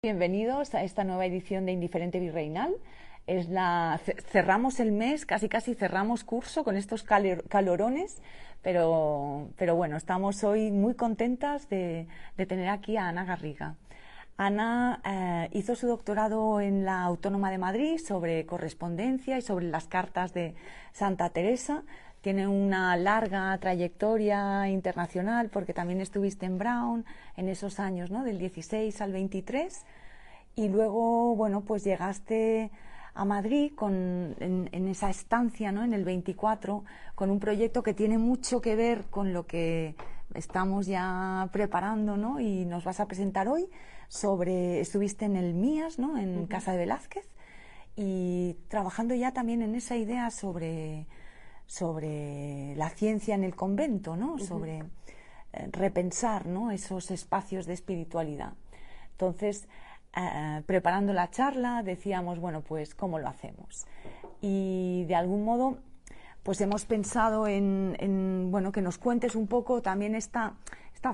Bienvenidos a esta nueva edición de Indiferente Virreinal. Cerramos el mes, casi cerramos curso con estos calorones, pero bueno, estamos hoy muy contentas de tener aquí a Ana Garriga. Ana hizo su doctorado en la Autónoma de Madrid sobre correspondencia y sobre las cartas de Santa Teresa. Tiene una larga trayectoria internacional porque también estuviste en Brown en esos años, ¿no? Del 16 al 23, y luego, bueno, pues llegaste a Madrid en esa estancia, ¿no? En el 24, con un proyecto que tiene mucho que ver con lo que estamos ya preparando, ¿no? Y nos vas a presentar hoy estuviste en el MIAS, ¿no? En Casa de Velázquez, y trabajando ya también en esa idea sobre la ciencia en el convento, ¿no? Sobre repensar, ¿no? Esos espacios de espiritualidad. Entonces, preparando la charla, decíamos, bueno, pues, ¿cómo lo hacemos? Y de algún modo, pues hemos pensado bueno, que nos cuentes un poco también esta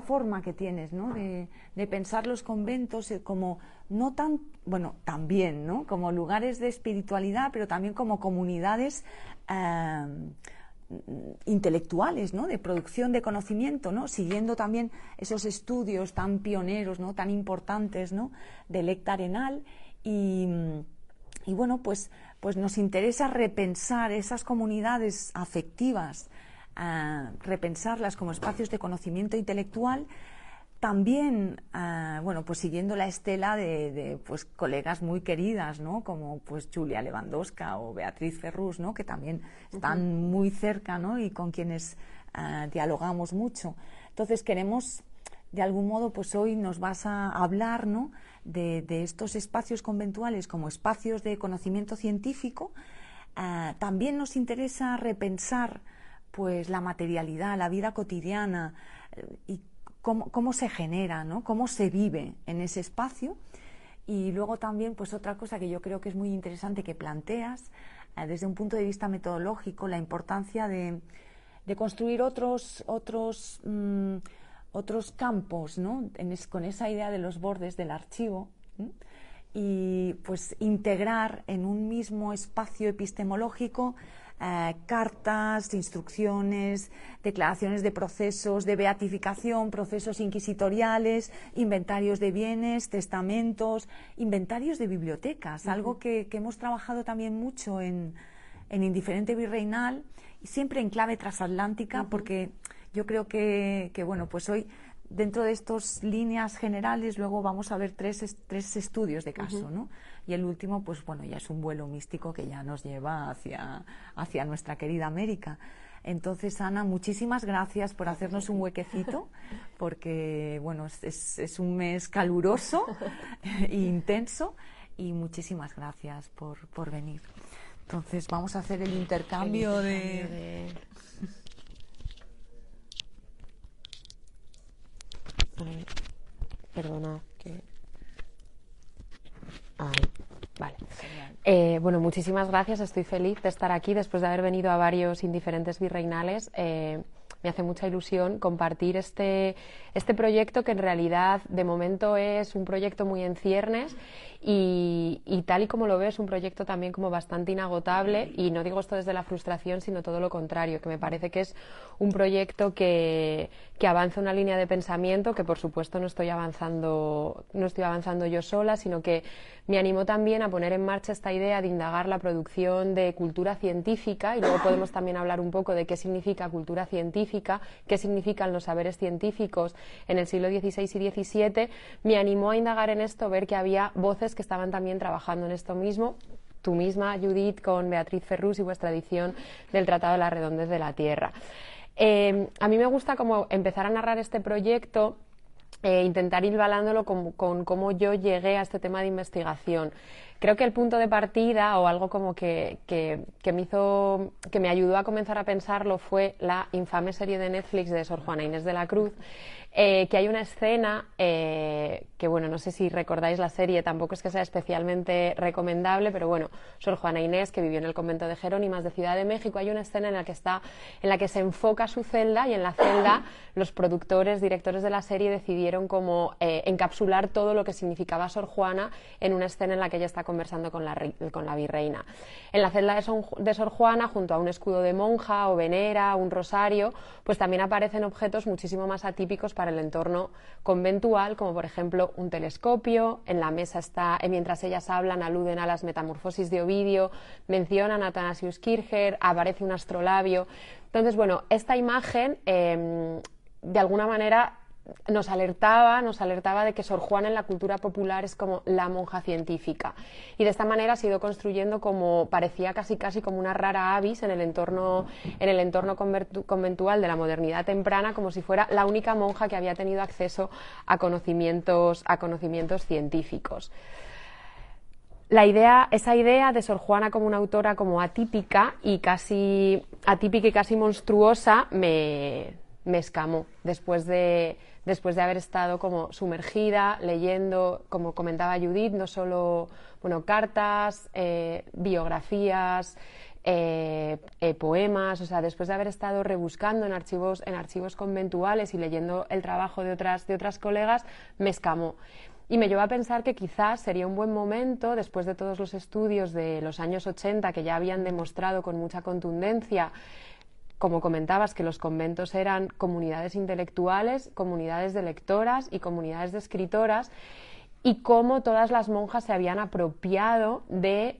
forma que tienes, ¿no? De pensar los conventos como no tan, bueno, también, ¿no? Como lugares de espiritualidad, pero también como comunidades intelectuales, ¿no? De producción de conocimiento, ¿no? Siguiendo también esos estudios tan pioneros, ¿no? Tan importantes, ¿no? De Lecta Arenal y bueno, pues nos interesa repensar esas comunidades afectivas, repensarlas como espacios de conocimiento intelectual. También, bueno, pues siguiendo la estela de pues, colegas muy queridas, ¿no? Como pues Julia Lewandowska o Beatriz Ferrús, ¿no? Que también están muy cerca, ¿no? Y con quienes dialogamos mucho. Entonces queremos, de algún modo, pues hoy nos vas a hablar, ¿no? De estos espacios conventuales como espacios de conocimiento científico. También nos interesa repensar pues la materialidad, la vida cotidiana y cómo se genera, ¿no? Cómo se vive en ese espacio. Y luego también, pues otra cosa que yo creo que es muy interesante que planteas, desde un punto de vista metodológico, la importancia de construir otros campos, ¿no? Con esa idea de los bordes del archivo, ¿sí? Y pues integrar en un mismo espacio epistemológico cartas, instrucciones, declaraciones de procesos de beatificación, procesos inquisitoriales, inventarios de bienes, testamentos, inventarios de bibliotecas, algo que hemos trabajado también mucho en Indiferente Virreinal, y siempre en clave transatlántica, porque yo creo que bueno, pues hoy, dentro de estas líneas generales, luego vamos a ver tres estudios de caso, ¿no? Y el último, pues bueno, ya es un vuelo místico que ya nos lleva hacia nuestra querida América. Entonces, Ana, muchísimas gracias por hacernos un huequecito, porque, bueno, es un mes caluroso e intenso, y muchísimas gracias por venir. Entonces, vamos a hacer el intercambio de... Perdona que... Ahí, vale. Bueno, muchísimas gracias, estoy feliz de estar aquí después de haber venido a varios Indiferentes Virreinales. Me hace mucha ilusión compartir este proyecto, que en realidad de momento es un proyecto muy en ciernes y tal y como lo veo es un proyecto también como bastante inagotable, y no digo esto desde la frustración, sino todo lo contrario, que me parece que es un proyecto que avanza una línea de pensamiento que por supuesto no estoy avanzando yo sola, sino que me animó también a poner en marcha esta idea de indagar la producción de cultura científica, y luego podemos también hablar un poco de qué significa cultura científica, qué significan los saberes científicos en el siglo XVI y XVII. Me animó a indagar en esto, ver que había voces que estaban también trabajando en esto mismo. Tú misma, Judith, con Beatriz Ferrús y vuestra edición del Tratado de la Redondez de la Tierra. A mí me gusta como empezar a narrar este proyecto, intentar ir balándolo con cómo yo llegué a este tema de investigación. creo que el punto de partida o algo como que me ayudó a comenzar a pensarlo fue la infame serie de Netflix de Sor Juana Inés de la Cruz, que hay una escena que, bueno, no sé si recordáis la serie, tampoco es que sea especialmente recomendable, pero bueno, Sor Juana Inés, que vivió en el convento de Jerónimas de Ciudad de México, hay una escena en la que se enfoca su celda, y en la celda los productores, directores de la serie decidieron como encapsular todo lo que significaba Sor Juana en una escena en la que ella está conversando con la virreina. En la celda de Sor Juana, junto a un escudo de monja o venera, un rosario, pues también aparecen objetos muchísimo más atípicos para el entorno conventual, como por ejemplo un telescopio. En la mesa está, mientras ellas hablan, aluden a las Metamorfosis de Ovidio, mencionan a Athanasius Kircher, aparece un astrolabio. Entonces, bueno, esta imagen de alguna manera nos alertaba de que Sor Juana en la cultura popular es como la monja científica, y de esta manera se ha ido construyendo como, parecía casi como una rara avis en el entorno conventual de la modernidad temprana, como si fuera la única monja que había tenido acceso a conocimientos científicos. Esa idea de Sor Juana como una autora como atípica y casi monstruosa me escamó después de haber estado como sumergida, leyendo, como comentaba Judith, no solo, bueno, cartas, biografías, poemas, o sea, después de haber estado rebuscando en archivos conventuales y leyendo el trabajo de otras colegas, me escamó. Y me llevó a pensar que quizás sería un buen momento, después de todos los estudios de los años 80 que ya habían demostrado con mucha contundencia, como comentabas, que los conventos eran comunidades intelectuales, comunidades de lectoras y comunidades de escritoras, y cómo todas las monjas se habían apropiado de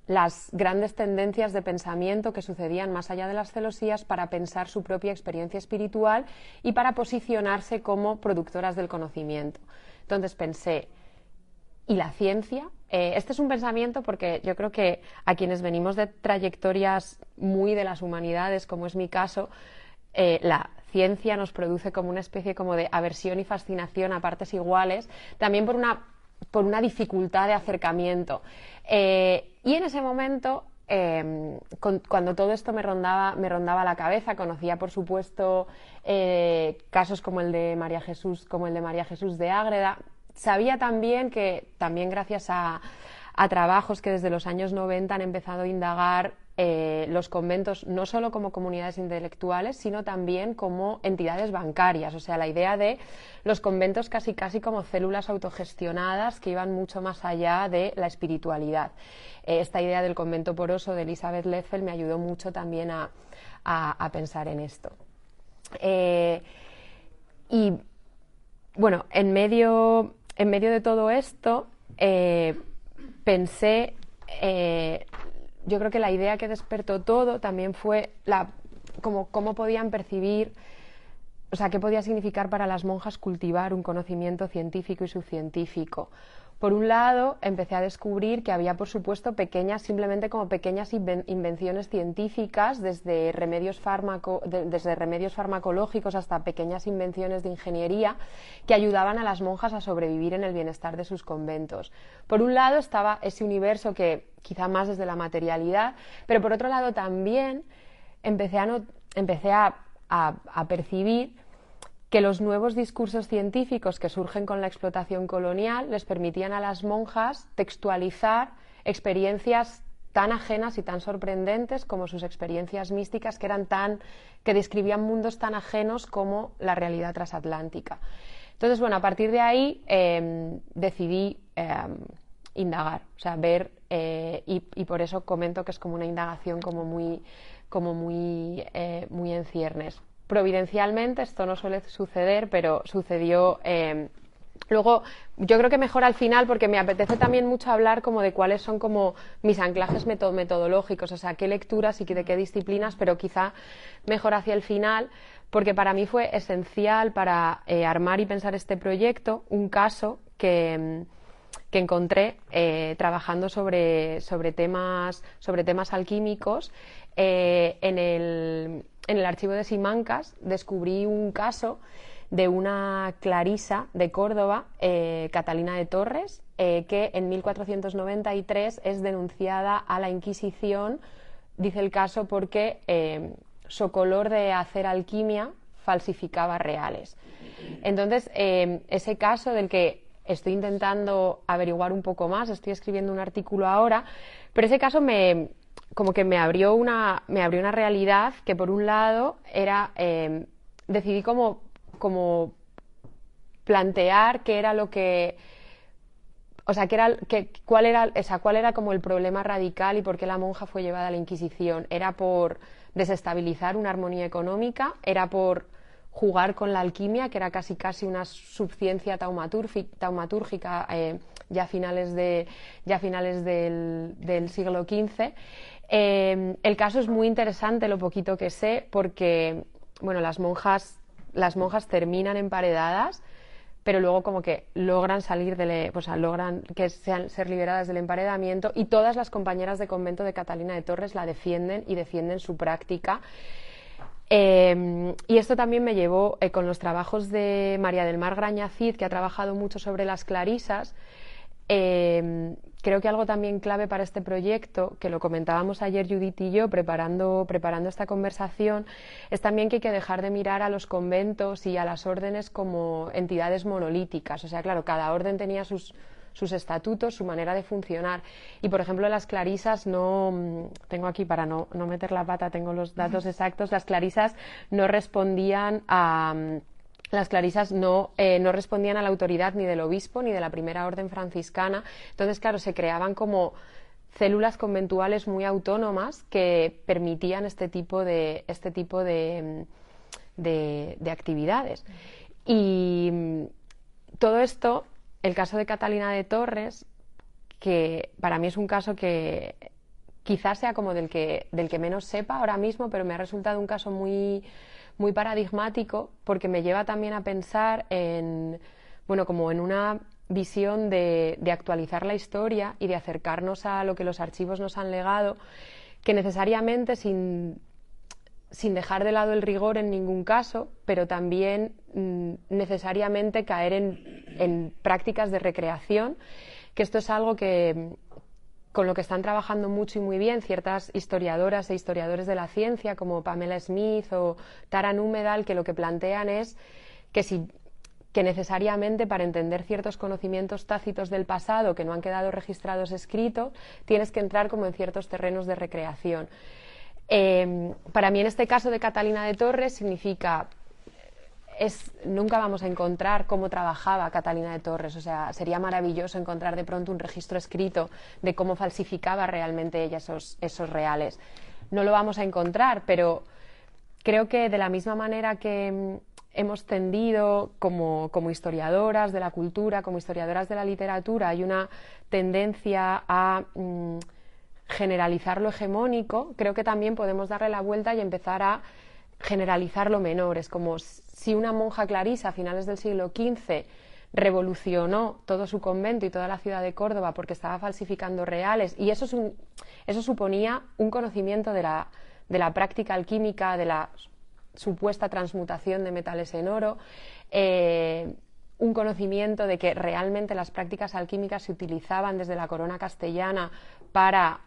las grandes tendencias de pensamiento que sucedían más allá de las celosías para pensar su propia experiencia espiritual y para posicionarse como productoras del conocimiento. Entonces pensé, ¿y la ciencia? Este es un pensamiento porque yo creo que a quienes venimos de trayectorias muy de las humanidades, como es mi caso, la ciencia nos produce como una especie como de aversión y fascinación a partes iguales, también por una dificultad de acercamiento. Y en ese momento, cuando todo esto me rondaba la cabeza, conocía por supuesto casos como el de María Jesús de Ágreda. Sabía también que, también gracias a trabajos que desde los años 90 han empezado a indagar los conventos no solo como comunidades intelectuales, sino también como entidades bancarias, o sea, la idea de los conventos casi como células autogestionadas que iban mucho más allá de la espiritualidad. Esta idea del convento poroso de Elizabeth Leffel me ayudó mucho también a pensar en esto. Y bueno, en medio de todo esto pensé, yo creo que la idea que despertó todo también fue cómo podían percibir, o sea, qué podía significar para las monjas cultivar un conocimiento científico y subcientífico. Por un lado, empecé a descubrir que había, por supuesto, simplemente como pequeñas invenciones científicas, desde remedios farmacológicos hasta pequeñas invenciones de ingeniería, que ayudaban a las monjas a sobrevivir en el bienestar de sus conventos. Por un lado estaba ese universo que quizá más desde la materialidad, pero por otro lado también empecé a percibir que los nuevos discursos científicos que surgen con la explotación colonial les permitían a las monjas textualizar experiencias tan ajenas y tan sorprendentes como sus experiencias místicas, que describían mundos tan ajenos como la realidad transatlántica. Entonces, bueno, a partir de ahí decidí indagar, o sea, ver, y por eso comento que es como una indagación como muy en ciernes. Providencialmente, esto no suele suceder, pero sucedió. Luego, yo creo que mejor al final, porque me apetece también mucho hablar como de cuáles son como mis anclajes metodológicos, o sea, qué lecturas y de qué disciplinas, pero quizá mejor hacia el final, porque para mí fue esencial para armar y pensar este proyecto, un caso que encontré trabajando sobre temas alquímicos en el archivo de Simancas. Descubrí un caso de una clarisa de Córdoba, Catalina de Torres, que en 1493 es denunciada a la Inquisición, dice el caso, porque socolor de hacer alquimia falsificaba reales. Entonces, ese caso del que estoy intentando averiguar un poco más, estoy escribiendo un artículo ahora, pero ese caso como que me abrió una realidad que, por un lado, era decidí como plantear qué era lo que, o sea, cuál era como el problema radical y por qué la monja fue llevada a la Inquisición. ¿Era por desestabilizar una armonía económica? ¿Era por jugar con la alquimia, que era casi una subciencia taumatúrgica ya a finales del siglo XV? El caso es muy interesante, lo poquito que sé, porque bueno, las monjas terminan emparedadas, pero luego como que logran salir logran ser liberadas del emparedamiento, y todas las compañeras de convento de Catalina de Torres la defienden y defienden su práctica. Y esto también me llevó con los trabajos de María del Mar Graña Cid, que ha trabajado mucho sobre las clarisas. Creo que algo también clave para este proyecto, que lo comentábamos ayer Judith y yo preparando esta conversación, es también que hay que dejar de mirar a los conventos y a las órdenes como entidades monolíticas. O sea, claro, cada orden tenía sus estatutos, su manera de funcionar. Y, por ejemplo, las clarisas tengo aquí para no meter la pata, tengo los datos exactos, las clarisas no respondían a... Las clarisas no respondían a la autoridad ni del obispo ni de la primera orden franciscana. Entonces, claro, se creaban como células conventuales muy autónomas que permitían este tipo de actividades. Y todo esto, el caso de Catalina de Torres, que para mí es un caso que quizás sea como del que menos sepa ahora mismo, pero me ha resultado un caso muy paradigmático, porque me lleva también a pensar como en una visión de actualizar la historia y de acercarnos a lo que los archivos nos han legado, que necesariamente sin dejar de lado el rigor en ningún caso, pero también necesariamente caer en prácticas de recreación, que esto es algo con lo que están trabajando mucho y muy bien ciertas historiadoras e historiadores de la ciencia, como Pamela Smith o Tara Numedal, que lo que plantean es que necesariamente, para entender ciertos conocimientos tácitos del pasado que no han quedado registrados escritos, tienes que entrar como en ciertos terrenos de recreación. Para mí, en este caso de Catalina de Torres, significa... nunca vamos a encontrar cómo trabajaba Catalina de Torres. O sea, sería maravilloso encontrar de pronto un registro escrito de cómo falsificaba realmente ella esos reales. No lo vamos a encontrar, pero creo que de la misma manera que hemos tendido como historiadoras de la cultura, como historiadoras de la literatura, hay una tendencia a generalizar lo hegemónico, creo que también podemos darle la vuelta y empezar a generalizar lo menor. Es como si una monja clarisa a finales del siglo XV revolucionó todo su convento y toda la ciudad de Córdoba porque estaba falsificando reales, y eso suponía un conocimiento de la práctica alquímica, de la supuesta transmutación de metales en oro, un conocimiento de que realmente las prácticas alquímicas se utilizaban desde la corona castellana para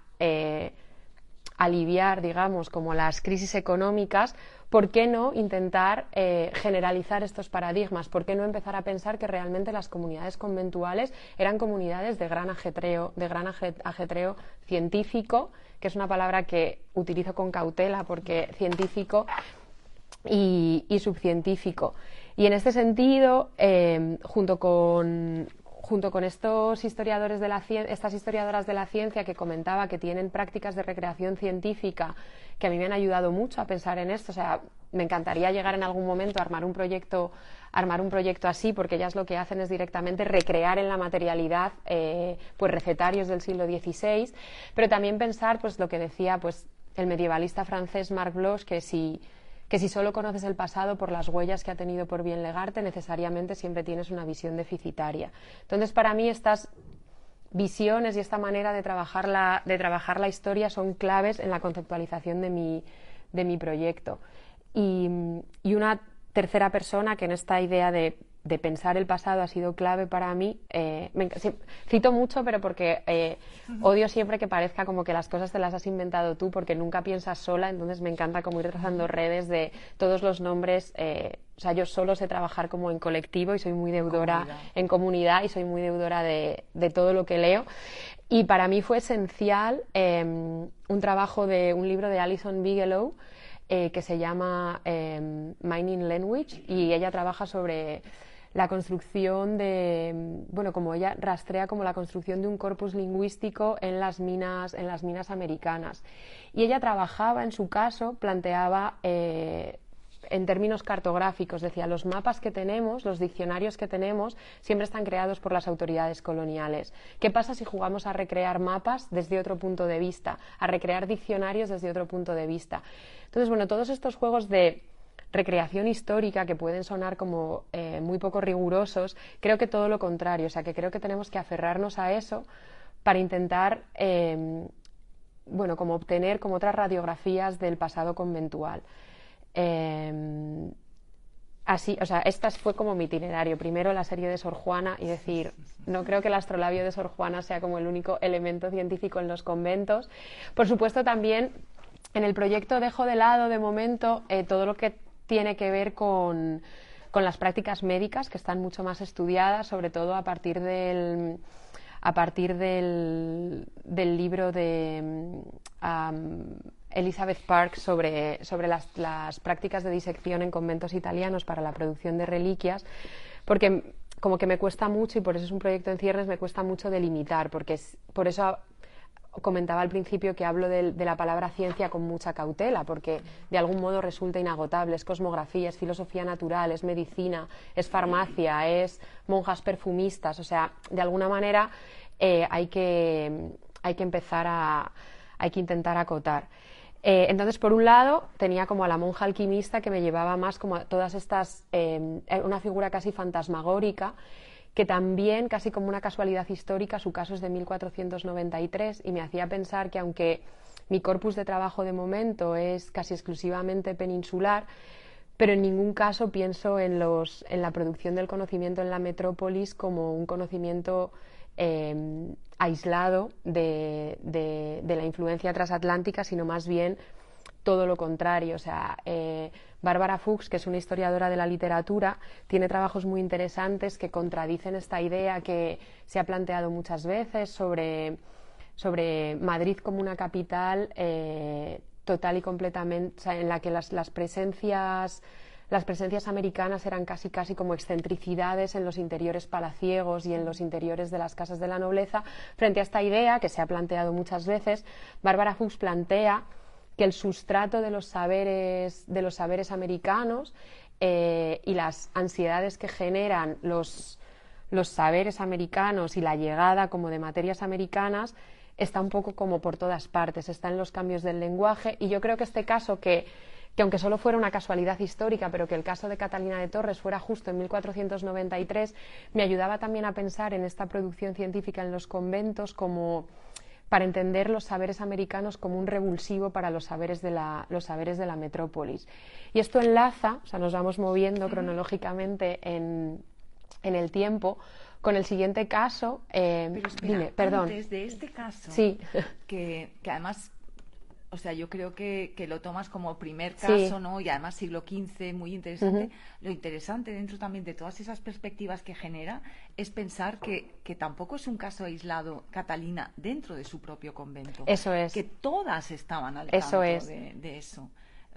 aliviar, digamos, como las crisis económicas. ¿Por qué no intentar generalizar estos paradigmas? ¿Por qué no empezar a pensar que realmente las comunidades conventuales eran comunidades de gran ajetreo científico, que es una palabra que utilizo con cautela porque científico y subcientífico? Y en este sentido, junto con estos historiadores estas historiadoras de la ciencia que comentaba, que tienen prácticas de recreación científica que a mí me han ayudado mucho a pensar en esto. O sea, me encantaría llegar en algún momento a armar un proyecto así, porque ellas lo que hacen es directamente recrear en la materialidad pues recetarios del siglo XVI, pero también pensar, pues lo que decía pues el medievalista francés Marc Bloch, que si solo conoces el pasado por las huellas que ha tenido por bien legarte, necesariamente siempre tienes una visión deficitaria. Entonces, para mí, estas visiones y esta manera de trabajar la historia son claves en la conceptualización de mi proyecto. Y una tercera persona que en esta idea de de pensar el pasado ha sido clave para mí. Cito mucho, pero porque odio siempre que parezca como que las cosas te las has inventado tú, porque nunca piensas sola, entonces me encanta como ir trazando redes de todos los nombres. O sea, yo solo sé trabajar como en colectivo y soy muy deudora en comunidad y soy muy deudora de todo lo que leo. Y para mí fue esencial un trabajo de un libro de Alison Bigelow que se llama Mining Language, y ella trabaja sobre la construcción de, bueno, como ella rastrea como la construcción de un corpus lingüístico en las minas americanas. Y ella trabajaba, en su caso, planteaba en términos cartográficos, decía, los mapas que tenemos, los diccionarios que tenemos, siempre están creados por las autoridades coloniales. ¿Qué pasa si jugamos a recrear mapas desde otro punto de vista, a recrear diccionarios desde otro punto de vista? Entonces, bueno, todos estos juegos de recreación histórica que pueden sonar como muy poco rigurosos, creo que todo lo contrario, o sea, que creo que tenemos que aferrarnos a eso para intentar, bueno, como obtener como otras radiografías del pasado conventual. Así, o sea, esta fue como mi itinerario. Primero la serie de Sor Juana y decir, no creo que el astrolabio de Sor Juana sea como el único elemento científico en los conventos. Por supuesto, también en el proyecto dejo de lado de momento todo lo que tiene que ver con las prácticas médicas, que están mucho más estudiadas, sobre todo a partir del libro de Elizabeth Parks sobre las prácticas de disección en conventos italianos para la producción de reliquias, porque como que me cuesta mucho, y por eso es un proyecto en ciernes, me cuesta mucho delimitar, porque por eso comentaba al principio que hablo de la palabra ciencia con mucha cautela, porque de algún modo resulta inagotable. Es cosmografía, es filosofía natural, es medicina, es farmacia, es monjas perfumistas. O sea, de alguna manera hay que intentar acotar. Entonces, por un lado, tenía como a la monja alquimista, que me llevaba más como a todas estas, una figura casi fantasmagórica, que también, casi como una casualidad histórica, su caso es de 1493, y me hacía pensar que, aunque mi corpus de trabajo de momento es casi exclusivamente peninsular, pero en ningún caso pienso en la producción del conocimiento en la metrópolis como un conocimiento aislado de la influencia transatlántica, sino más bien todo lo contrario. O sea, Bárbara Fuchs, que es una historiadora de la literatura, tiene trabajos muy interesantes que contradicen esta idea que se ha planteado muchas veces sobre Madrid como una capital total y completamente, o sea, en la que las presencias americanas eran casi como excentricidades en los interiores palaciegos y en los interiores de las casas de la nobleza. Frente a esta idea, que se ha planteado muchas veces, Bárbara Fuchs plantea que el sustrato de los saberes americanos y las ansiedades que generan los saberes americanos y la llegada como de materias americanas está un poco como por todas partes, está en los cambios del lenguaje. Y yo creo que este caso, que aunque solo fuera una casualidad histórica, pero que el caso de Catalina de Torres fuera justo en 1493, me ayudaba también a pensar en esta producción científica en los conventos como para entender los saberes americanos como un revulsivo para los saberes de la metrópolis. Y esto enlaza, o sea, nos vamos moviendo cronológicamente en el tiempo, con el siguiente caso. Pero espera, dime, perdón. Antes de este caso, sí. que además, o sea, yo creo que lo tomas como primer caso, sí. ¿no? Y además siglo XV, muy interesante. Lo interesante dentro también de todas esas perspectivas que genera es pensar que tampoco es un caso aislado, Catalina, dentro de su propio convento. Eso es. Que todas estaban al eso tanto es. de eso.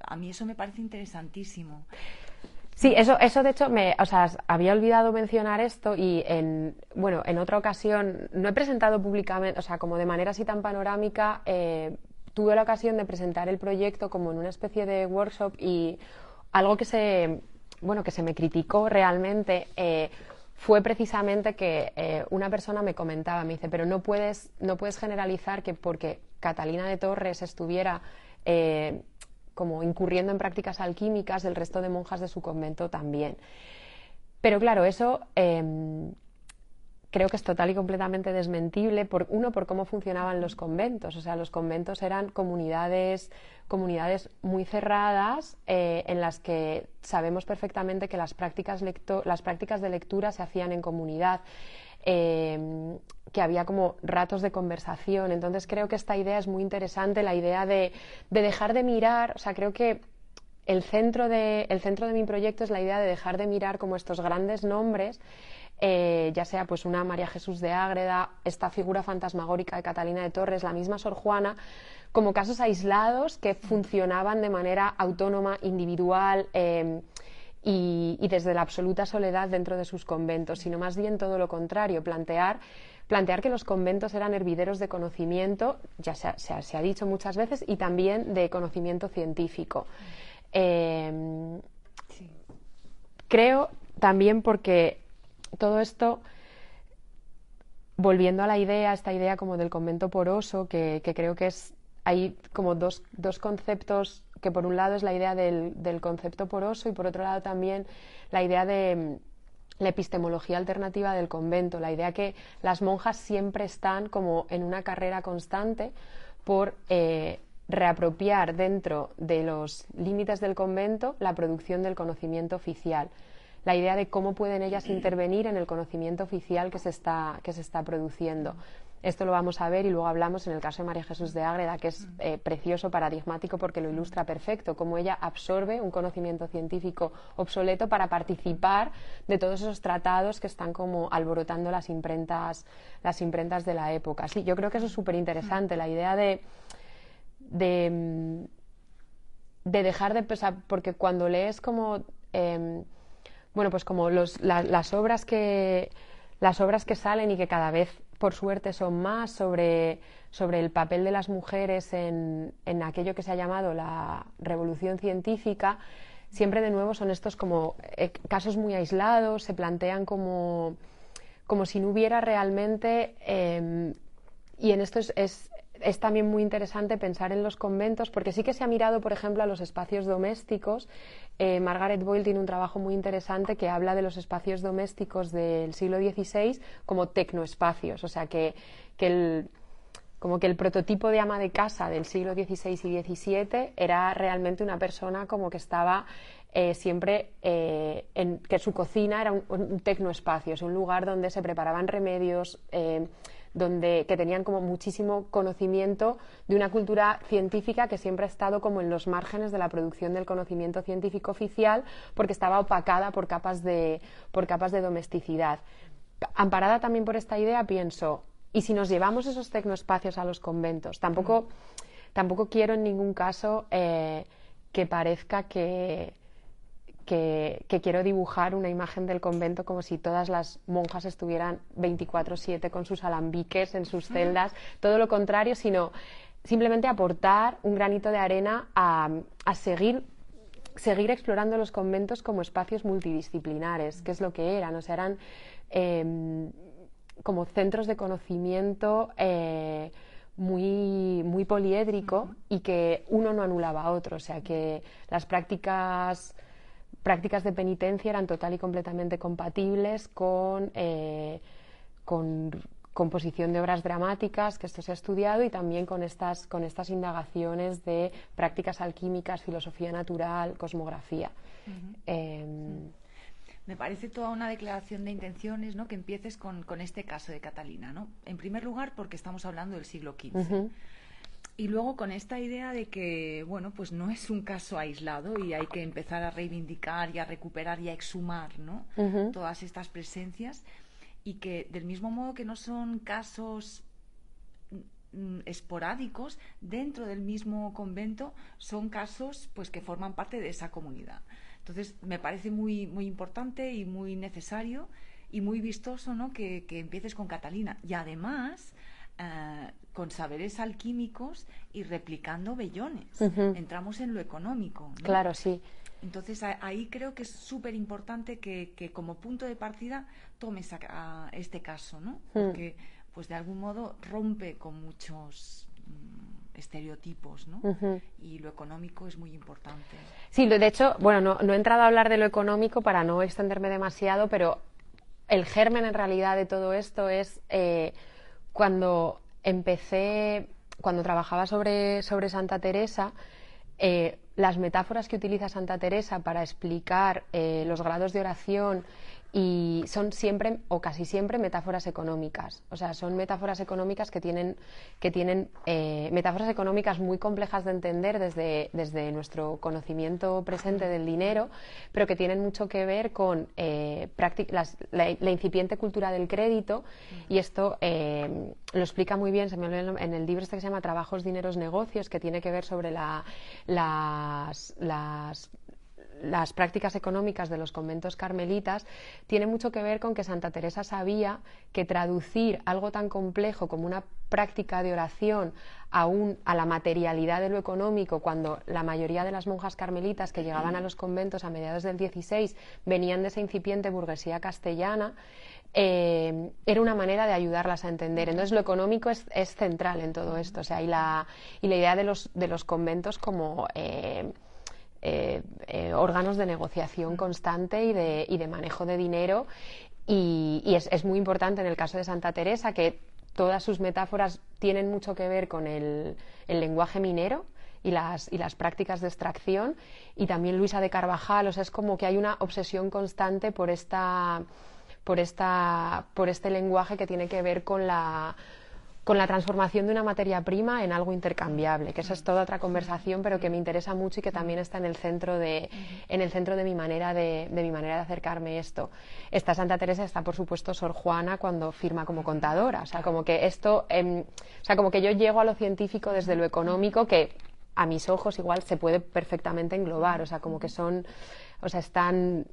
A mí eso me parece interesantísimo. Sí, eso de hecho, había olvidado mencionar esto, y en otra ocasión, no he presentado públicamente, o sea, como de manera así tan panorámica, tuve la ocasión de presentar el proyecto como en una especie de workshop, y algo que se me criticó realmente fue precisamente que una persona me comentaba, me dice, pero no puedes generalizar que porque Catalina de Torres estuviera como incurriendo en prácticas alquímicas, el resto de monjas de su convento también. Pero claro, eso creo que es total y completamente desmentible, por cómo funcionaban los conventos. O sea, los conventos eran comunidades muy cerradas, en las que sabemos perfectamente que las prácticas de lectura se hacían en comunidad, que había como ratos de conversación. Entonces creo que esta idea es muy interesante, la idea de dejar de mirar. O sea, creo que el centro de mi proyecto es la idea de dejar de mirar como estos grandes nombres, ya sea pues una María Jesús de Ágreda, esta figura fantasmagórica de Catalina de Torres, la misma Sor Juana, como casos aislados que funcionaban de manera autónoma, individual, y desde la absoluta soledad dentro de sus conventos, sino más bien todo lo contrario, plantear que los conventos eran hervideros de conocimiento, ya se ha dicho muchas veces, y también de conocimiento científico. Creo también porque todo esto, volviendo a esta idea como del convento poroso, que creo que hay como dos conceptos, que por un lado es la idea del concepto poroso y por otro lado también la idea de la epistemología alternativa del convento, la idea que las monjas siempre están como en una carrera constante por reapropiar dentro de los límites del convento la producción del conocimiento oficial, la idea de cómo pueden ellas intervenir en el conocimiento oficial que se está produciendo. Esto lo vamos a ver y luego hablamos en el caso de María Jesús de Ágreda, que es precioso, paradigmático, porque lo ilustra perfecto, cómo ella absorbe un conocimiento científico obsoleto para participar de todos esos tratados que están como alborotando las imprentas de la época. Sí, yo creo que eso es súper interesante, la idea de dejar de pensar, porque cuando lees como pues como las obras que salen y que cada vez por suerte son más sobre el papel de las mujeres en aquello que se ha llamado la revolución científica, siempre de nuevo son estos como casos muy aislados, se plantean como si no hubiera realmente, y en esto es también muy interesante pensar en los conventos, porque sí que se ha mirado, por ejemplo, a los espacios domésticos. Margaret Boyle tiene un trabajo muy interesante que habla de los espacios domésticos del siglo XVI como tecnoespacios, o sea que el prototipo de ama de casa del siglo XVI y XVII era realmente una persona como que estaba siempre que su cocina era un tecnoespacio, es un lugar donde se preparaban remedios, que tenían como muchísimo conocimiento de una cultura científica que siempre ha estado como en los márgenes de la producción del conocimiento científico oficial, porque estaba opacada por capas de domesticidad. Amparada también por esta idea, pienso, ¿y si nos llevamos esos tecnoespacios a los conventos? Tampoco quiero en ningún caso que parezca que quiero dibujar una imagen del convento como si todas las monjas estuvieran 24/7 con sus alambiques en sus celdas, todo lo contrario, sino simplemente aportar un granito de arena a seguir explorando los conventos como espacios multidisciplinares, que es lo que eran, o sea, eran como centros de conocimiento muy poliédrico, y que uno no anulaba a otro, o sea que las prácticas de penitencia eran total y completamente compatibles con composición de obras dramáticas, que esto se ha estudiado, y también con estas indagaciones de prácticas alquímicas, filosofía natural, cosmografía. Me parece toda una declaración de intenciones, ¿no?, que empieces con este caso de Catalina, ¿no? En primer lugar, porque estamos hablando del siglo XV. Y luego con esta idea de que, bueno, pues no es un caso aislado y hay que empezar a reivindicar y a recuperar y a exhumar, ¿no?, todas estas presencias, y que del mismo modo que no son casos esporádicos dentro del mismo convento, son casos pues que forman parte de esa comunidad. Entonces me parece muy, muy importante y muy necesario y muy vistoso, ¿no?, que empieces con Catalina, y además con saberes alquímicos y replicando vellones. Entramos en lo económico, ¿no? Claro, sí. Entonces ahí creo que es súper importante que como punto de partida tomes a este caso, ¿no? Porque pues de algún modo rompe con muchos estereotipos, ¿no? Y lo económico es muy importante. Sí, de hecho, bueno, no he entrado a hablar de lo económico para no extenderme demasiado, pero el germen en realidad de todo esto es cuando trabajaba sobre Santa Teresa, las metáforas que utiliza Santa Teresa para explicar los grados de oración y son siempre o casi siempre metáforas económicas, o sea, son metáforas económicas que tienen metáforas económicas muy complejas de entender desde nuestro conocimiento presente del dinero, pero que tienen mucho que ver con la incipiente cultura del crédito, y esto lo explica muy bien, se me olvidó en el libro este que se llama Trabajos, Dineros, Negocios, que tiene que ver sobre las prácticas económicas de los conventos carmelitas. Tiene mucho que ver con que Santa Teresa sabía que traducir algo tan complejo como una práctica de oración a la materialidad de lo económico, cuando la mayoría de las monjas carmelitas que llegaban a los conventos a mediados del XVI venían de esa incipiente burguesía castellana, era una manera de ayudarlas a entender. Entonces lo económico es central en todo esto, o sea, y la idea de los conventos como órganos de negociación constante y de manejo de dinero, y es muy importante en el caso de Santa Teresa que todas sus metáforas tienen mucho que ver con el lenguaje minero y las prácticas de extracción, y también Luisa de Carvajal. O sea, es como que hay una obsesión constante por este lenguaje que tiene que ver con la transformación de una materia prima en algo intercambiable, que esa es toda otra conversación, pero que me interesa mucho y que también está en el centro de mi manera de acercarme a esto. Está Santa Teresa, está por supuesto Sor Juana cuando firma como contadora, o sea, como que esto, como que yo llego a lo científico desde lo económico, que a mis ojos igual se puede perfectamente englobar, o sea, como que están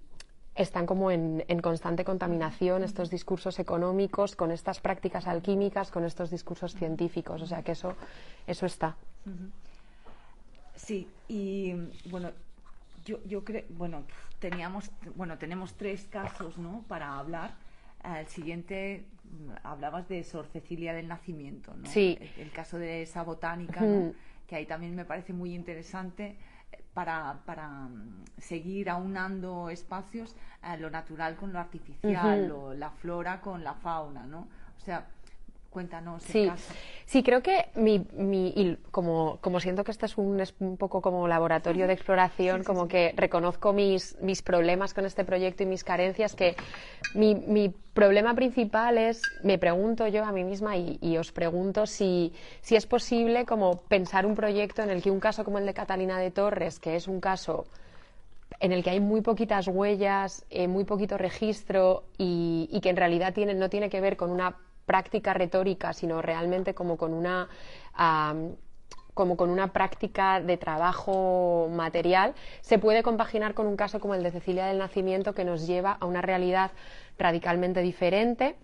como en constante contaminación estos discursos económicos con estas prácticas alquímicas, con estos discursos científicos, o sea que eso está. Sí, y bueno, yo creo, tenemos 3 casos, ¿no?, para hablar. El siguiente, hablabas de Sor Cecilia del Nacimiento, ¿no? Sí. El caso de esa botánica, ¿no?, que ahí también me parece muy interesante para seguir aunando espacios, lo natural con lo artificial, la flora con la fauna, ¿no? O sea, cuéntanos el caso. Sí, creo que como siento que este es un poco como laboratorio de exploración, que reconozco mis problemas con este proyecto y mis carencias, que mi problema principal es, me pregunto yo a mí misma y os pregunto si es posible como pensar un proyecto en el que un caso como el de Catalina de Torres, que es un caso en el que hay muy poquitas huellas, muy poquito registro y que en realidad no tiene que ver con una práctica retórica, sino realmente como con una práctica de trabajo material, se puede compaginar con un caso como el de Cecilia del Nacimiento, que nos lleva a una realidad radicalmente diferente.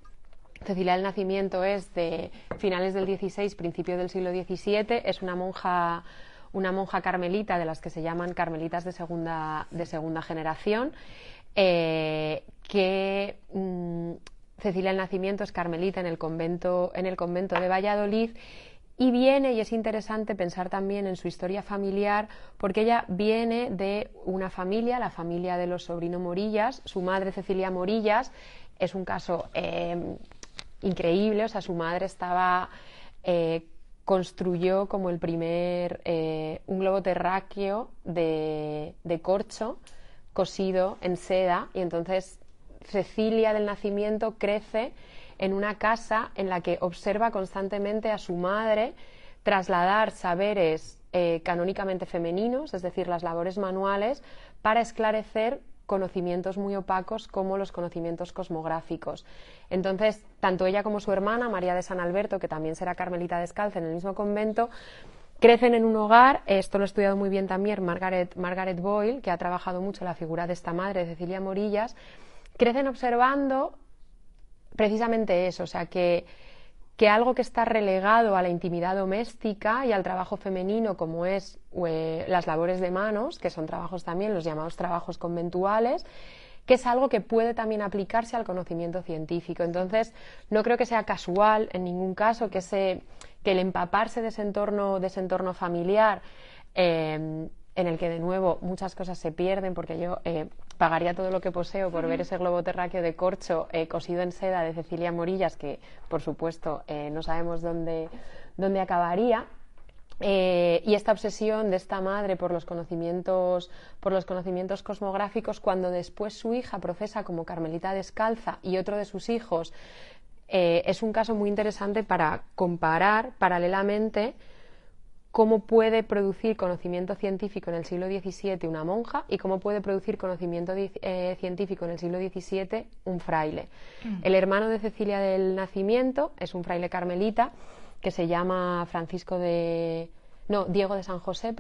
Cecilia del Nacimiento es de finales del XVI, principios del siglo XVII, es una monja carmelita, de las que se llaman carmelitas de segunda generación, Cecilia del Nacimiento es carmelita en el convento de Valladolid, y es interesante pensar también en su historia familiar, porque ella viene de una familia, la familia de los Sobrino Morillas. Su madre, Cecilia Morillas, es un caso increíble, o sea, su madre construyó como el primer un globo terráqueo de corcho cosido en seda, y entonces Cecilia del Nacimiento crece en una casa en la que observa constantemente a su madre trasladar saberes canónicamente femeninos, es decir, las labores manuales, para esclarecer conocimientos muy opacos como los conocimientos cosmográficos. Entonces, tanto ella como su hermana, María de San Alberto, que también será carmelita descalza en el mismo convento, crecen en un hogar. Esto lo ha estudiado muy bien también Margaret Boyle, que ha trabajado mucho la figura de esta madre, de Cecilia Morillas. Crecen observando precisamente eso, o sea, que algo que está relegado a la intimidad doméstica y al trabajo femenino, como es las labores de manos, que son trabajos también, los llamados trabajos conventuales, que es algo que puede también aplicarse al conocimiento científico. Entonces, no creo que sea casual en ningún caso que el empaparse de ese entorno familiar en el que de nuevo muchas cosas se pierden, porque yo pagaría todo lo que poseo por ver ese globo terráqueo de corcho cosido en seda de Cecilia Morillas, que por supuesto no sabemos dónde acabaría. Y esta obsesión de esta madre por los conocimientos cosmográficos, cuando después su hija profesa como carmelita descalza y otro de sus hijos, es un caso muy interesante para comparar paralelamente cómo puede producir conocimiento científico en el siglo XVII una monja y cómo puede producir conocimiento científico en el siglo XVII un fraile. El hermano de Cecilia del Nacimiento es un fraile carmelita que se llama Diego de San José,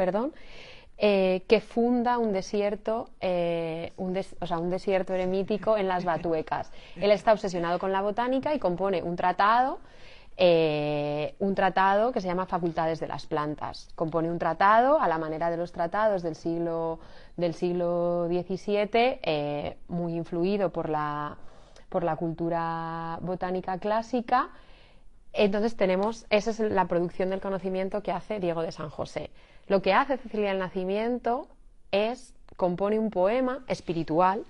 que funda un desierto, un desierto eremítico en las Batuecas. Él está obsesionado con la botánica y compone un tratado que se llama Facultades de las Plantas. Compone un tratado a la manera de los tratados del siglo XVII, muy influido por la cultura botánica clásica. Entonces esa es la producción del conocimiento que hace Diego de San José. Lo que hace Cecilia del Nacimiento compone un poema espiritual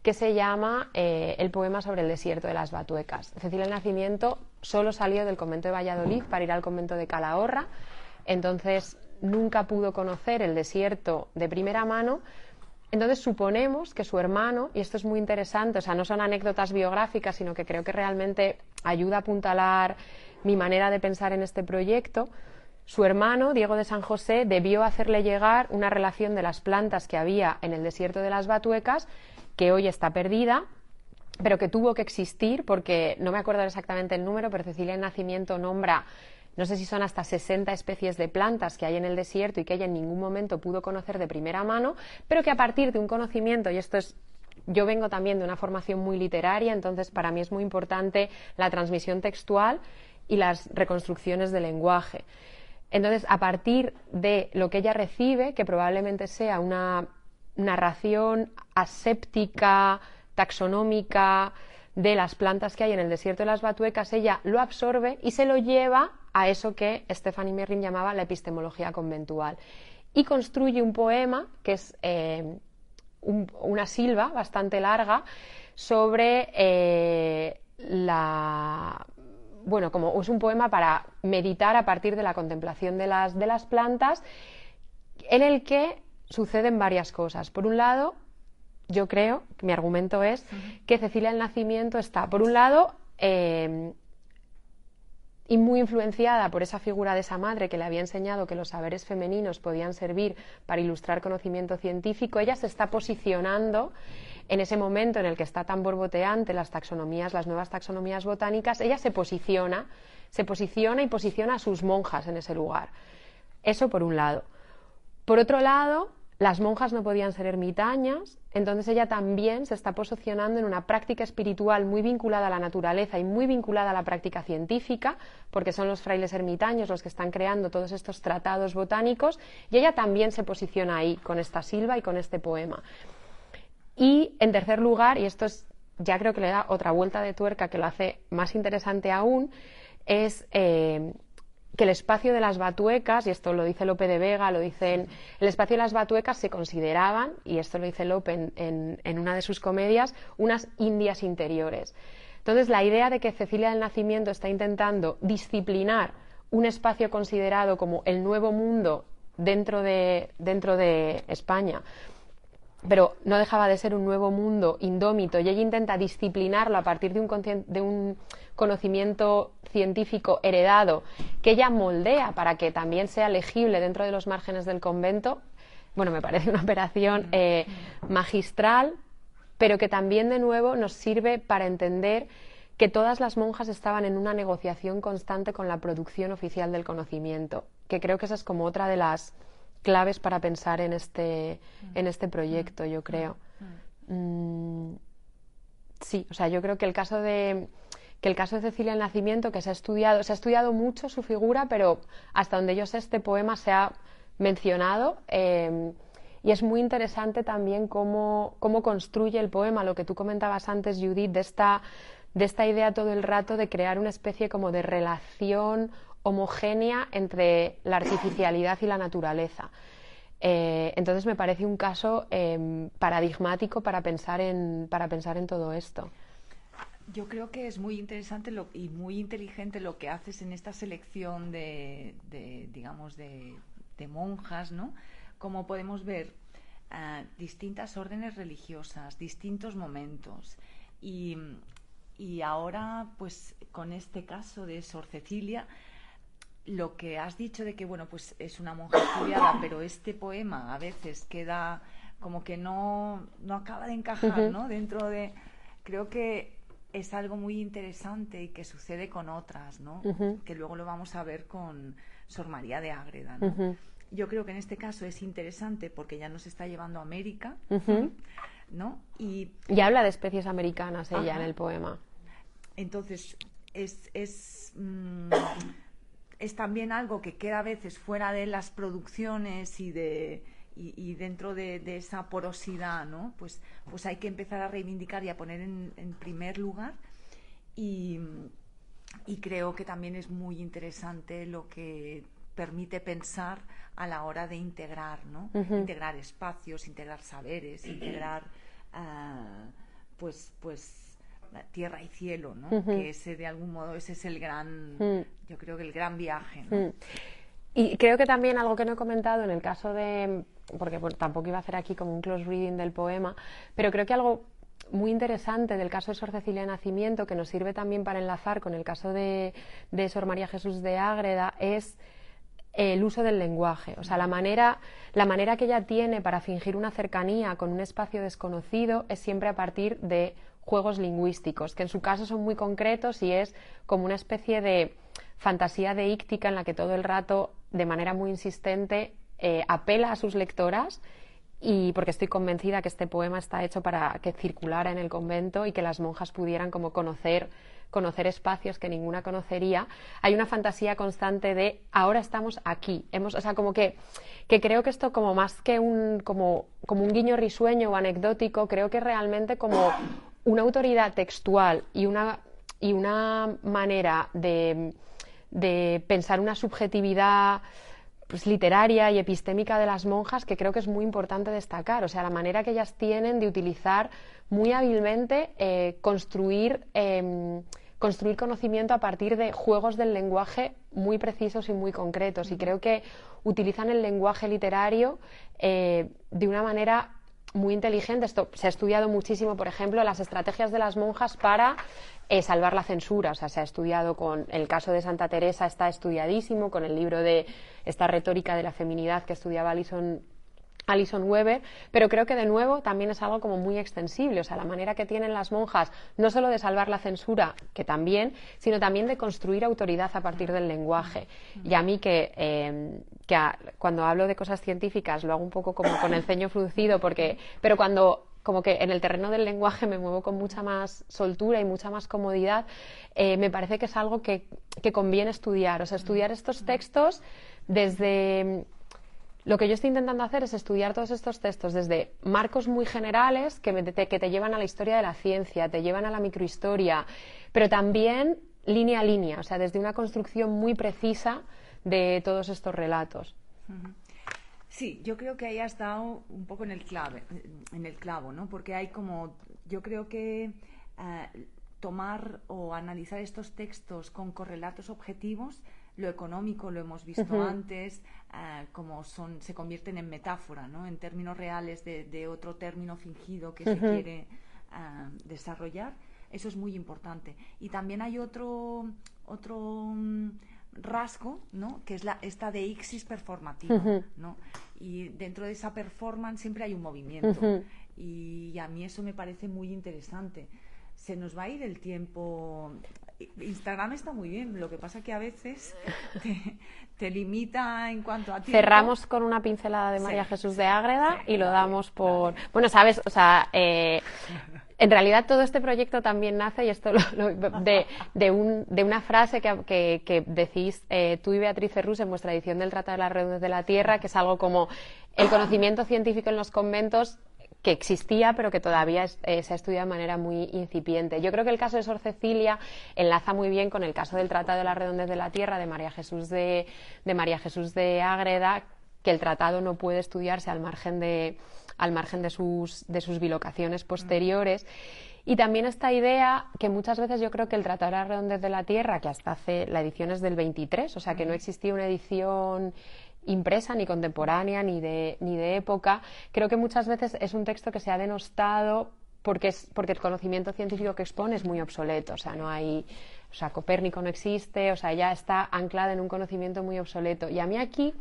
que se llama el poema sobre el desierto de las Batuecas. Cecilia del Nacimiento solo salió del convento de Valladolid para ir al convento de Calahorra, entonces nunca pudo conocer el desierto de primera mano. Entonces suponemos que su hermano, y esto es muy interesante, o sea, no son anécdotas biográficas, sino que creo que realmente ayuda a apuntalar mi manera de pensar en este proyecto. Su hermano, Diego de San José, debió hacerle llegar una relación de las plantas que había en el desierto de las Batuecas, que hoy está perdida, pero que tuvo que existir porque, no me acuerdo exactamente el número, pero Cecilia del Nacimiento nombra, no sé si son hasta 60 especies de plantas que hay en el desierto y que ella en ningún momento pudo conocer de primera mano, pero que a partir de un conocimiento, y esto es, yo vengo también de una formación muy literaria, entonces para mí es muy importante la transmisión textual y las reconstrucciones del lenguaje. Entonces, a partir de lo que ella recibe, que probablemente sea una narración aséptica, taxonómica de las plantas que hay en el desierto de las Batuecas, ella lo absorbe y se lo lleva a eso que Stephanie Merrin llamaba la epistemología conventual, y construye un poema que es una silva bastante larga sobre como es un poema para meditar a partir de la contemplación de las plantas, en el que suceden varias cosas. Por un lado, yo creo, mi argumento es que Cecilia del Nacimiento está, por un lado, y muy influenciada por esa figura de esa madre que le había enseñado que los saberes femeninos podían servir para ilustrar conocimiento científico. Ella se está posicionando en ese momento en el que está tan borboteante las nuevas taxonomías botánicas. Ella se posiciona y posiciona a sus monjas en ese lugar. Eso por un lado. Por otro lado, las monjas no podían ser ermitañas, entonces ella también se está posicionando en una práctica espiritual muy vinculada a la naturaleza y muy vinculada a la práctica científica, porque son los frailes ermitaños los que están creando todos estos tratados botánicos, y ella también se posiciona ahí con esta silva y con este poema. Y en tercer lugar, y esto ya creo que le da otra vuelta de tuerca que lo hace más interesante aún, es que el espacio de las Batuecas, y esto lo dice Lope de Vega, el espacio de las Batuecas se consideraban, y esto lo dice Lope en una de sus comedias, unas Indias interiores. Entonces, la idea de que Cecilia del Nacimiento está intentando disciplinar un espacio considerado como el nuevo mundo dentro de España, pero no dejaba de ser un nuevo mundo indómito, y ella intenta disciplinarlo a partir de un conocimiento científico heredado que ella moldea para que también sea legible dentro de los márgenes del convento. Bueno, me parece una operación magistral, pero que también de nuevo nos sirve para entender que todas las monjas estaban en una negociación constante con la producción oficial del conocimiento, que creo que esa es como otra de las claves para pensar en este proyecto, yo creo. Sí, o sea, yo creo que el caso de Cecilia del Nacimiento, que se ha estudiado mucho su figura, pero hasta donde yo sé este poema se ha mencionado, y es muy interesante también cómo construye el poema, lo que tú comentabas antes, Judith, de esta idea todo el rato de crear una especie como de relación homogénea entre la artificialidad y la naturaleza. Entonces me parece un caso paradigmático para pensar en todo esto. Yo creo que es muy interesante y muy inteligente lo que haces en esta selección digamos, de monjas, ¿no? Como podemos ver distintas órdenes religiosas, distintos momentos. Y ahora, pues, con este caso de Sor Cecilia, lo que has dicho de que, bueno, pues es una monja estudiada, pero este poema a veces queda como que no acaba de encajar, ¿no? Dentro de... Creo que es algo muy interesante y que sucede con otras, ¿no? Que luego lo vamos a ver con Sor María de Ágreda, ¿no? Yo creo que en este caso es interesante porque ya nos está llevando a América, ¿no? Y habla de especies americanas ella en el poema. Entonces, es también algo que queda a veces fuera de las producciones y dentro de esa porosidad, ¿no? Pues hay que empezar a reivindicar y a poner en primer lugar, y creo que también es muy interesante lo que permite pensar a la hora de integrar, ¿no? Integrar espacios, integrar saberes, integrar pues tierra y cielo, ¿no? Que de algún modo ese es el gran, yo creo que el gran viaje, ¿no? Y creo que también algo que no he comentado en el caso de, porque tampoco iba a hacer aquí como un close reading del poema, pero creo que algo muy interesante del caso de Sor Cecilia de Nacimiento, que nos sirve también para enlazar con el caso de Sor María Jesús de Ágreda, es el uso del lenguaje, o sea, la manera que ella tiene para fingir una cercanía con un espacio desconocido es siempre a partir de juegos lingüísticos, que en su caso son muy concretos y es como una especie de fantasía deíctica en la que todo el rato, de manera muy insistente, apela a sus lectoras, y porque estoy convencida que este poema está hecho para que circulara en el convento y que las monjas pudieran como conocer espacios que ninguna conocería. Hay una fantasía constante de ahora estamos aquí, o sea, como que creo que esto, como más que como un guiño risueño o anecdótico, creo que realmente como una autoridad textual y una manera de pensar una subjetividad pues literaria y epistémica de las monjas, que creo que es muy importante destacar, o sea, la manera que ellas tienen de utilizar muy hábilmente construir conocimiento a partir de juegos del lenguaje muy precisos y muy concretos, y creo que utilizan el lenguaje literario de una manera muy inteligente. Esto se ha estudiado muchísimo, por ejemplo, las estrategias de las monjas para salvar la censura, o sea, se ha estudiado con el caso de Santa Teresa, está estudiadísimo, con el libro de esta retórica de la feminidad que estudiaba Alison Weber, pero creo que de nuevo también es algo como muy extensible, o sea, la manera que tienen las monjas no solo de salvar la censura, que también, sino también de construir autoridad a partir del lenguaje. Y a mí cuando hablo de cosas científicas lo hago un poco como con el ceño fruncido, pero cuando como que en el terreno del lenguaje me muevo con mucha más soltura y mucha más comodidad, me parece que es algo que conviene estudiar, o sea, estudiar estos textos desde... Lo que yo estoy intentando hacer es estudiar todos estos textos desde marcos muy generales que te llevan a la historia de la ciencia, te llevan a la microhistoria, pero también línea a línea, o sea, desde una construcción muy precisa de todos estos relatos. Sí, yo creo que ahí has dado un poco en el clavo, ¿no? Porque hay como, yo creo que tomar o analizar estos textos con correlatos objetivos, lo económico lo hemos visto antes, como se convierten en metáfora, ¿no? En términos reales de otro término fingido que se quiere desarrollar. Eso es muy importante. Y también hay otro rasgo, ¿no? Que es esta deixis performativa, ¿no? Y dentro de esa performance siempre hay un movimiento, y a mí eso me parece muy interesante. Se nos va a ir el tiempo. Instagram está muy bien, lo que pasa que a veces te limita en cuanto a tiempo. Cerramos con una pincelada de María Jesús de Ágreda y lo damos por... Bueno, sabes, o sea, en realidad todo este proyecto también nace, y esto de una frase que decís tú y Beatriz Ferrús en vuestra edición del Tratado de las Redondas de la Tierra, que es algo como el conocimiento científico en los conventos, que existía pero que todavía se ha estudiado de manera muy incipiente. Yo creo que el caso de Sor Cecilia enlaza muy bien con el caso del Tratado de las Redondas de la Tierra de María Jesús de Ágreda, que el tratado no puede estudiarse al margen de sus bilocaciones posteriores. Y también esta idea que muchas veces yo creo que el Tratado de la Redondez de la Tierra, que hasta la edición es del 23, o sea que no existía una edición impresa ni contemporánea ni de época, creo que muchas veces es un texto que se ha denostado porque el conocimiento científico que expone es muy obsoleto, o sea, Copérnico no existe, o sea, ya está anclada en un conocimiento muy obsoleto. Y a mí aquí,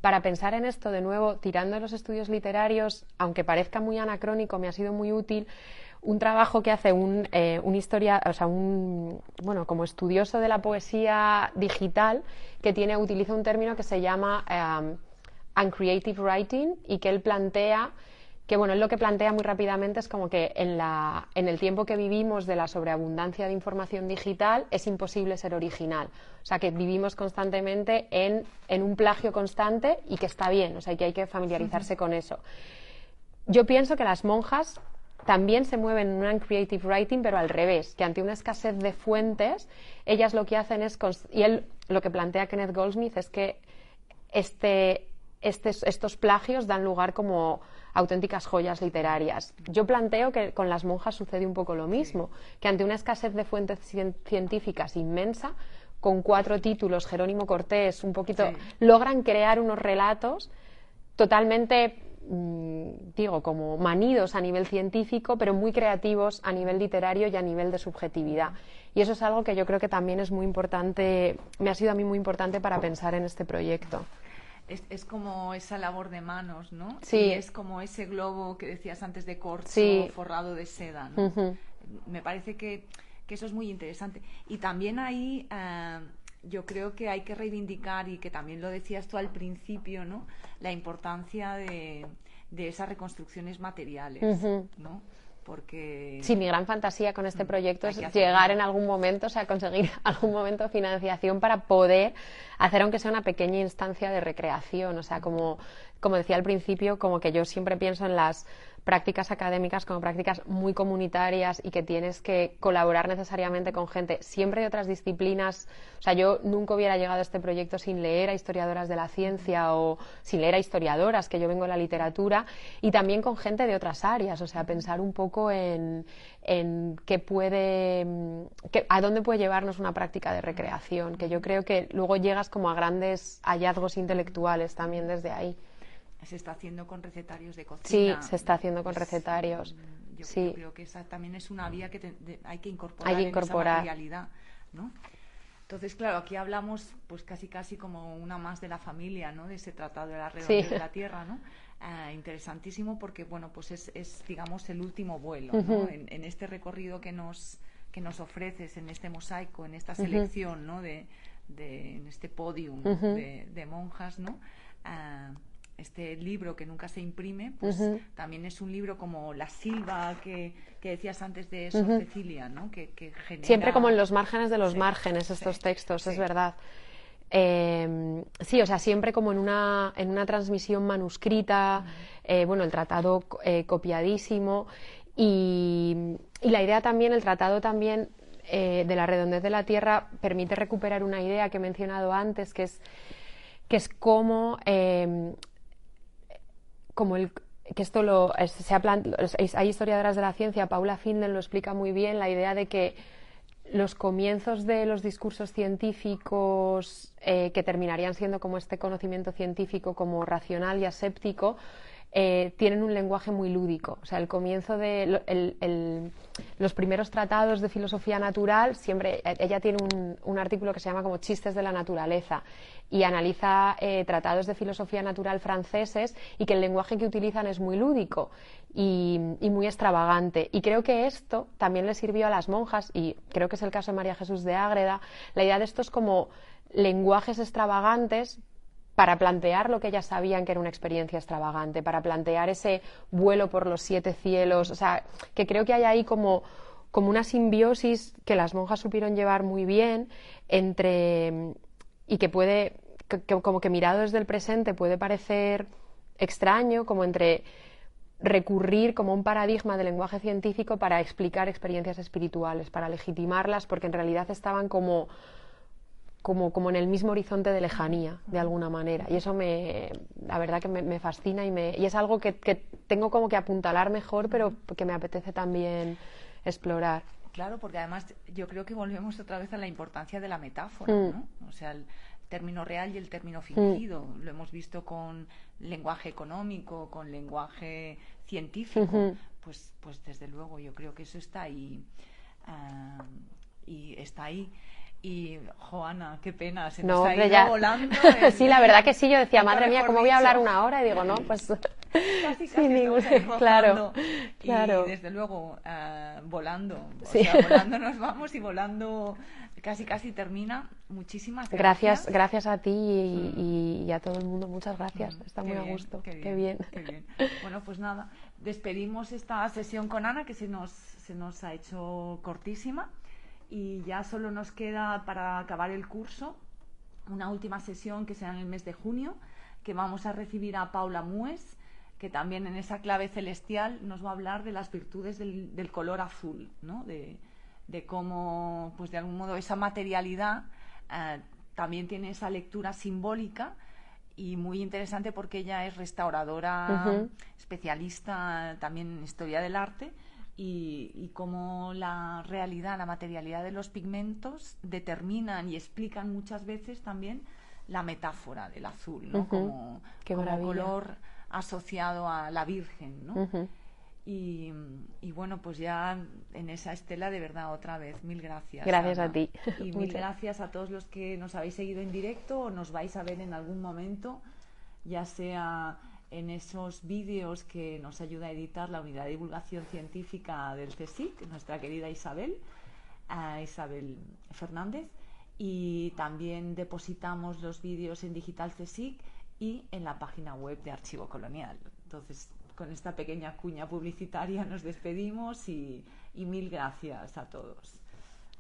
para pensar en esto, de nuevo, tirando de los estudios literarios, aunque parezca muy anacrónico, me ha sido muy útil un trabajo que hace un como estudioso de la poesía digital, que utiliza un término que se llama uncreative writing, y que él plantea que, él lo que plantea muy rápidamente es como que en el tiempo que vivimos de la sobreabundancia de información digital es imposible ser original. O sea, que vivimos constantemente en un plagio constante, y que está bien, o sea, que hay que familiarizarse con eso. Yo pienso que las monjas también se mueven en un creative writing, pero al revés, que ante una escasez de fuentes, ellas lo que hacen es, lo que plantea Kenneth Goldsmith es que estos plagios dan lugar como auténticas joyas literarias. Yo planteo que con las monjas sucede un poco lo mismo, que ante una escasez de fuentes científicas inmensa, con 4 títulos, Jerónimo Cortés, logran crear unos relatos totalmente, como manidos a nivel científico, pero muy creativos a nivel literario y a nivel de subjetividad. Y eso es algo que yo creo que también es muy importante, me ha sido a mí muy importante para pensar en este proyecto. Es como esa labor de manos, ¿no? Sí. Y es como ese globo que decías antes de corcho, sí, forrado de seda, ¿no? Uh-huh. Me parece que eso es muy interesante. Y también ahí yo creo que hay que reivindicar, y que también lo decías tú al principio, ¿no? La importancia de esas reconstrucciones materiales, uh-huh, ¿no? Porque sí, mi gran fantasía con este proyecto es llegar en algún momento, o sea, conseguir algún momento financiación para poder hacer, aunque sea una pequeña instancia de recreación. O sea, como decía al principio, como que yo siempre pienso en las prácticas académicas como prácticas muy comunitarias, y que tienes que colaborar necesariamente con gente siempre de otras disciplinas. O sea, yo nunca hubiera llegado a este proyecto sin leer a historiadoras de la ciencia, o sin leer a historiadoras, que yo vengo de la literatura, y también con gente de otras áreas. O sea, pensar un poco en a dónde puede llevarnos una práctica de recreación, que yo creo que luego llegas como a grandes hallazgos intelectuales también desde ahí. Se está haciendo con recetarios de cocina. Sí, se está haciendo con recetarios. Yo creo que esa también es una vía que hay que incorporar, en esa materialidad, ¿no? Entonces, claro, aquí hablamos pues casi como una más de la familia, ¿no? De ese Tratado de la Redondez de la Tierra, ¿no? Interesantísimo, porque pues es digamos el último vuelo, ¿no? Uh-huh. En este recorrido que nos ofreces, en este mosaico, en esta selección, ¿no? En este podium de monjas, ¿no? Este libro que nunca se imprime, pues también es un libro como La Silva que decías antes de Sor Cecilia, ¿no? Que genera... Siempre como en los márgenes de los márgenes estos textos, es verdad. Sí, o sea, siempre como en una transmisión manuscrita, el tratado copiadísimo, y la idea también, el tratado también de la redondez de la Tierra permite recuperar una idea que he mencionado antes, que es como que esto hay historiadoras de la ciencia, Paula Finden lo explica muy bien, la idea de que los comienzos de los discursos científicos que terminarían siendo como este conocimiento científico como racional y aséptico, tienen un lenguaje muy lúdico. O sea, el comienzo de los primeros tratados de filosofía natural, siempre ella tiene un artículo que se llama como Chistes de la naturaleza, y analiza tratados de filosofía natural franceses, y que el lenguaje que utilizan es muy lúdico y muy extravagante. Y creo que esto también le sirvió a las monjas, y creo que es el caso de María Jesús de Ágreda, la idea de estos como lenguajes extravagantes para plantear lo que ellas sabían que era una experiencia extravagante, para plantear ese vuelo por los 7 cielos. O sea, que creo que hay ahí como una simbiosis que las monjas supieron llevar muy bien y que puede, como que mirado desde el presente puede parecer extraño, como entre recurrir como un paradigma del lenguaje científico para explicar experiencias espirituales, para legitimarlas, porque en realidad estaban como como en el mismo horizonte de lejanía, de alguna manera. Y eso la verdad que me fascina y es algo que tengo como que apuntalar mejor, pero que me apetece también explorar. Claro, porque además yo creo que volvemos otra vez a la importancia de la metáfora, ¿no? O sea, el término real y el término fingido. Lo hemos visto con lenguaje económico, con lenguaje científico. Pues desde luego yo creo que eso está ahí. Y está ahí. Y, Joana, qué pena, se nos ha ido volando. Sí, la verdad que sí, yo decía, madre mía, ¿cómo voy a hablar una hora? Y digo, no, pues... Casi estamos ahí claro. Y desde luego, volando. O sea, volando nos vamos y volando casi termina. Muchísimas gracias. Gracias a ti y a todo el mundo, muchas gracias. Está muy a gusto. Qué bien. Bueno, pues nada, despedimos esta sesión con Ana, que se nos ha hecho cortísima. Y ya solo nos queda, para acabar el curso, una última sesión que será en el mes de junio, que vamos a recibir a Paula Mues, que también en esa clave celestial nos va a hablar de las virtudes del color azul, ¿no? De cómo, pues de algún modo, esa materialidad también tiene esa lectura simbólica, y muy interesante porque ella es restauradora, especialista también en historia del arte, y cómo la realidad, la materialidad de los pigmentos determinan y explican muchas veces también la metáfora del azul, ¿no? Como color asociado a la Virgen, ¿no? Y bueno, pues ya en esa estela, de verdad, otra vez, mil gracias. Gracias, Ana. a ti. Y mil gracias a todos los que nos habéis seguido en directo o nos vais a ver en algún momento, ya sea en esos vídeos que nos ayuda a editar la Unidad de Divulgación Científica del CSIC, nuestra querida Isabel Fernández, y también depositamos los vídeos en Digital CSIC y en la página web de Archivo Colonial. Entonces, con esta pequeña cuña publicitaria nos despedimos y mil gracias a todos.